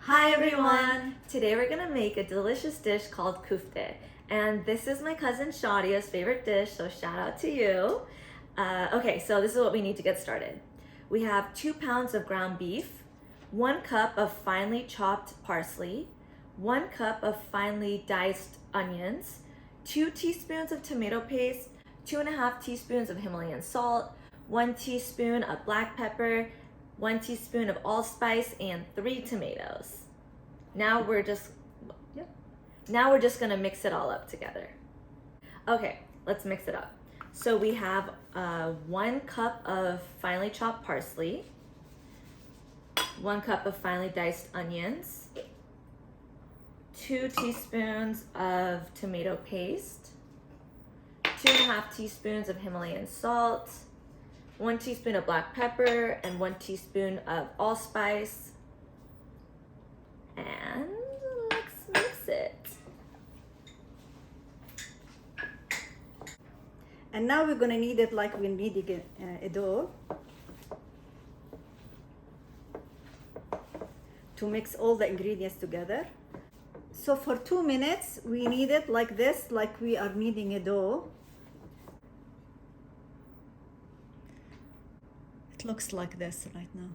Hi everyone! Today we're gonna make a delicious dish called kuftah. And this is my cousin Shadia's favorite dish, so shout out to you. Okay, so this is what we need to get started. We have 2 pounds of ground beef, 1 cup of finely chopped parsley, 1 cup of finely diced onions, 2 teaspoons of tomato paste, 2.5 teaspoons of Himalayan salt, 1 teaspoon of black pepper, 1 teaspoon of allspice, and 3 tomatoes. Now we're just gonna mix it all up together. Okay, let's mix it up. So we have 1 cup of finely chopped parsley, 1 cup of finely diced onions, 2 teaspoons of tomato paste, 2.5 teaspoons of Himalayan salt, 1 teaspoon of black pepper, and 1 teaspoon of allspice. And let's mix it. And now we're gonna knead it like we're kneading a dough to mix all the ingredients together. So for 2 minutes, we knead it like this, like we are kneading a dough. It looks like this right now.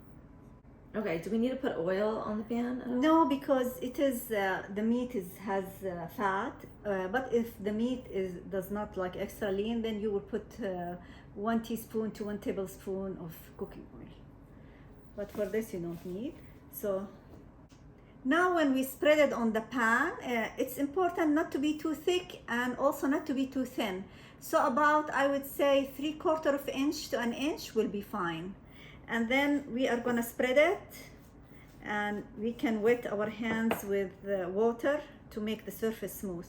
Okay, do we need to put oil on the pan at all? No, because it is the meat has fat. But if the meat does not like extra lean, then you will put 1 teaspoon to 1 tablespoon of cooking oil. But for this, you don't need. So now when we spread it on the pan, it's important not to be too thick and also not to be too thin. So about, I would say, 3/4 inch to 1 inch will be fine. And then we are gonna spread it, and we can wet our hands with water to make the surface smooth.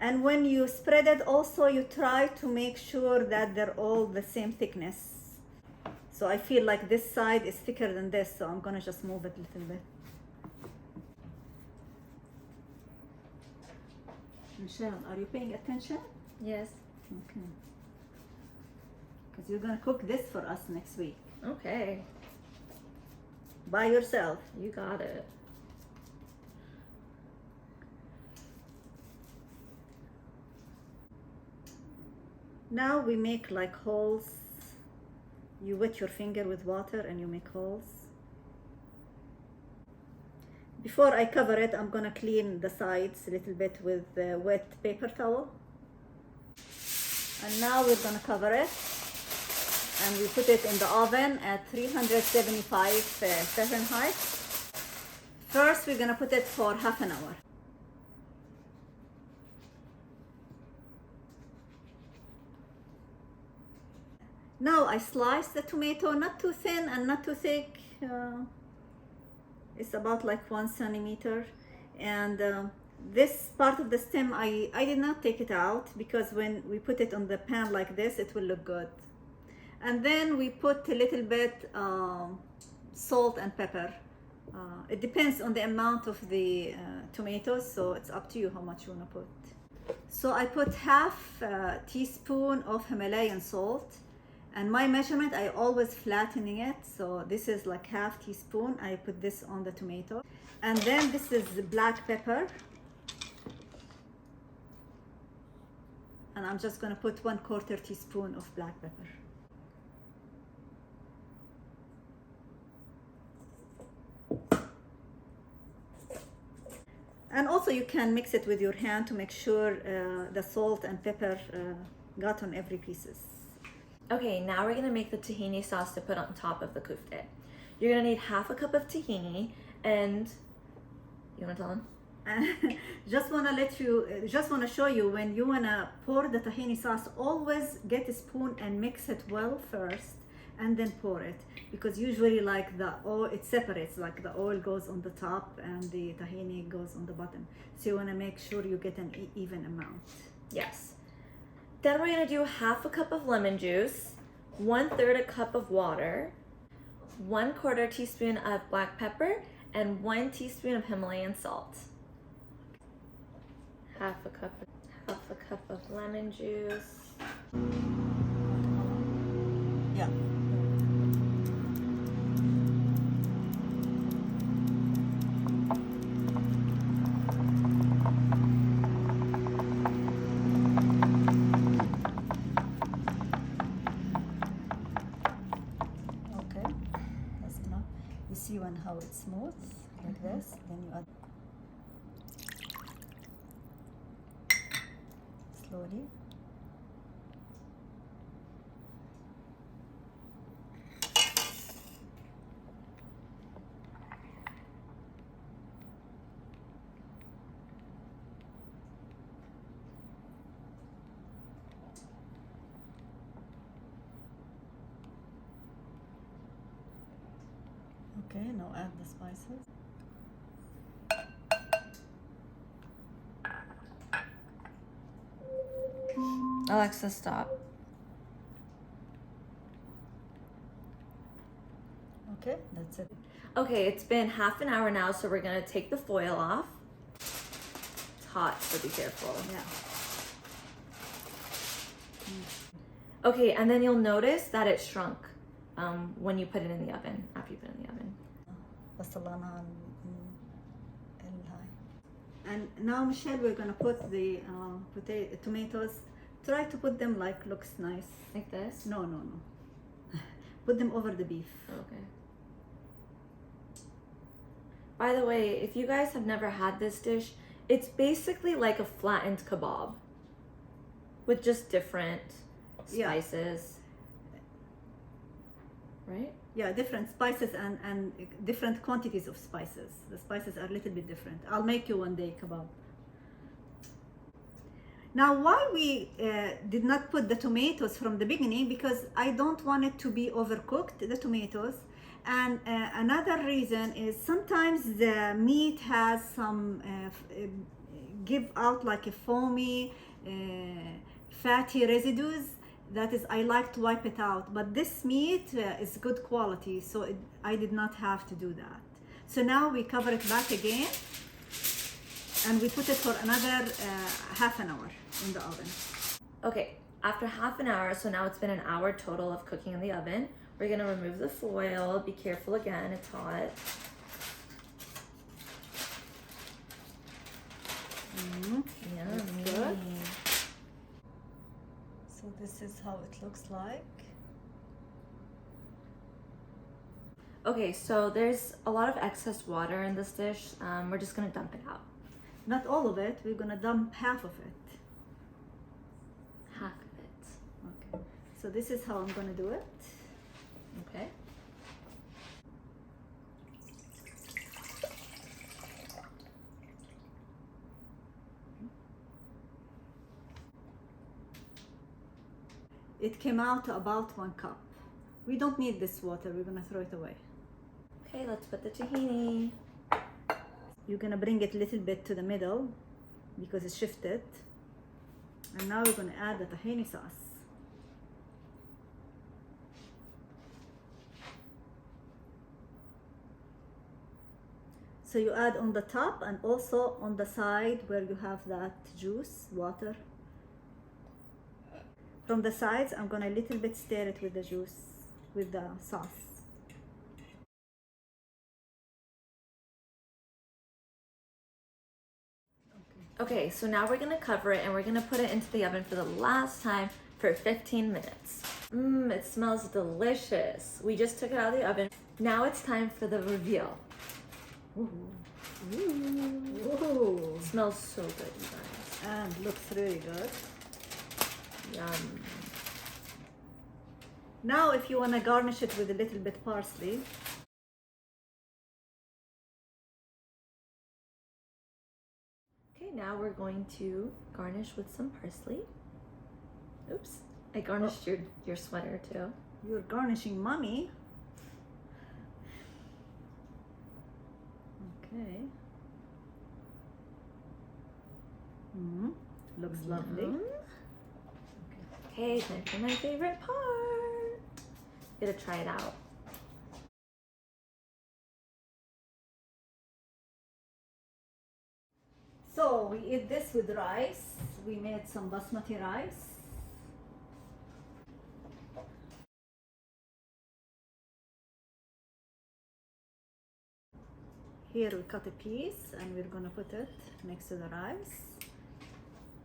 And when you spread it also, you try to make sure that they're all the same thickness. So I feel like this side is thicker than this, so I'm gonna just move it a little bit. Michelle, are you paying attention? Yes. Okay. Because you're gonna cook this for us next week. Okay, By yourself. you got it. Now we make like holes. You wet your finger with water and you make holes. Before I cover it, I'm gonna clean the sides a little bit with wet paper towel. And now we're gonna cover it. And we put it in the oven at 375 Fahrenheit. First, we're gonna put it for half an hour. Now I slice the tomato, not too thin and not too thick. It's about like 1 centimeter. And this part of the stem, I did not take it out because when we put it on the pan like this, it will look good. And then we put a little bit salt and pepper. It depends on the amount of the tomatoes, so it's up to you how much you want to put. So I put half teaspoon of Himalayan salt, and my measurement, I always flattening it. So this is like half teaspoon. I put this on the tomato. And then this is black pepper. And I'm just gonna put 1/4 teaspoon of black pepper. And also you can mix it with your hand to make sure the salt and pepper got on every pieces. Okay, now we're gonna make the tahini sauce to put on top of the kuftah. You're gonna need half a cup of tahini, and you wanna tell them? Just wanna show you, when you wanna pour the tahini sauce, always get a spoon and mix it well first, and then pour it, because usually like the oil, it separates, like the oil goes on the top and the tahini goes on the bottom. So you wanna make sure you get an even amount. Yes. Then we're gonna do half a cup of lemon juice, 1/3 a cup of water, 1/4 teaspoon of black pepper, and 1 teaspoon of Himalayan salt. Half a cup of lemon juice. Yeah. it's smooth like this. Then you add slowly. Okay, now add the spices. Alexa, stop. Okay, that's it. Okay, it's been half an hour now, so we're gonna take the foil off. It's hot, so be careful. Yeah. Okay, and then you'll notice that it shrunk when you put it in the oven, after you put it in the oven. بصلنا and now, Michelle, we're gonna put the tomatoes. Try to put them like looks nice. Like this? No. Put them over the beef. Okay. By the way, if you guys have never had this dish, it's basically like a flattened kebab with just different spices. Right? Yeah, different spices and different quantities of spices. The spices are a little bit different. I'll make you one day kebab. Now, why we did not put the tomatoes from the beginning, because I don't want it to be overcooked, the tomatoes. And another reason is sometimes the meat has some give out like a foamy, fatty residues. That is, I like to wipe it out, but this meat is good quality, so I did not have to do that. So now we cover it back again, and we put it for another half an hour in the oven. Okay, after half an hour, so now it's been an hour total of cooking in the oven. We're gonna remove the foil. Be careful again, it's hot. Yummy. Good. So this is how it looks like. Okay, so there's a lot of excess water in this dish. We're just gonna dump it out. Not all of it, we're gonna dump half of it. Half of it. Okay, so this is how I'm gonna do it. Okay. It came out about 1 cup. We don't need this water, we're gonna throw it away. Okay, let's put the tahini. You're gonna bring it a little bit to the middle because it's shifted. And now we're gonna add the tahini sauce. So you add on the top and also on the side where you have that juice, water. From the sides, I'm gonna a little bit stir it with the juice, with the sauce. Okay, so now we're gonna cover it and we're gonna put it into the oven for the last time for 15 minutes. It smells delicious. We just took it out of the oven. Now it's time for the reveal. Ooh. Ooh. It smells so good, you guys. And looks really good. Yum. Now if you want to garnish it with a little bit parsley. Okay, now we're going to garnish with some parsley. Oops, I garnished your sweater too. You're garnishing mommy. Okay. Looks lovely. Okay, time for my favorite part. Gonna try it out. So we eat this with rice. We made some basmati rice. Here we cut a piece and we're gonna put it next to the rice.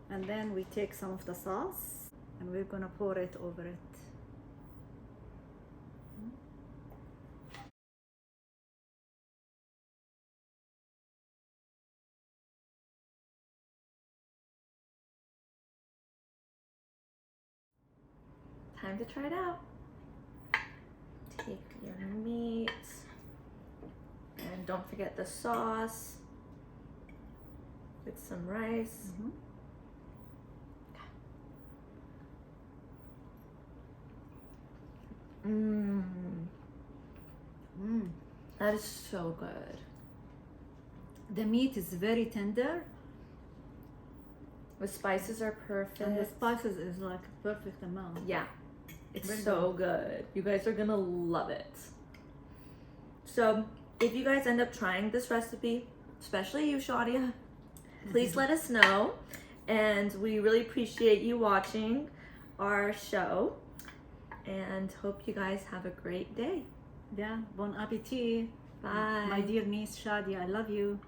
And then we take some of the sauce and we're gonna pour it over it. time to try it out. Take your meat, and don't forget the sauce with some rice. That is so good. The meat is very tender, The spices are perfect. and the spices is like perfect amount. Yeah, it's Very so good. You guys are gonna love it. So if you guys end up trying this recipe, especially you, Shadia, please let us know. And we really appreciate you watching our show. And hope you guys have a great day. Yeah, bon appetit. Bye. My dear niece Shadia, I love you.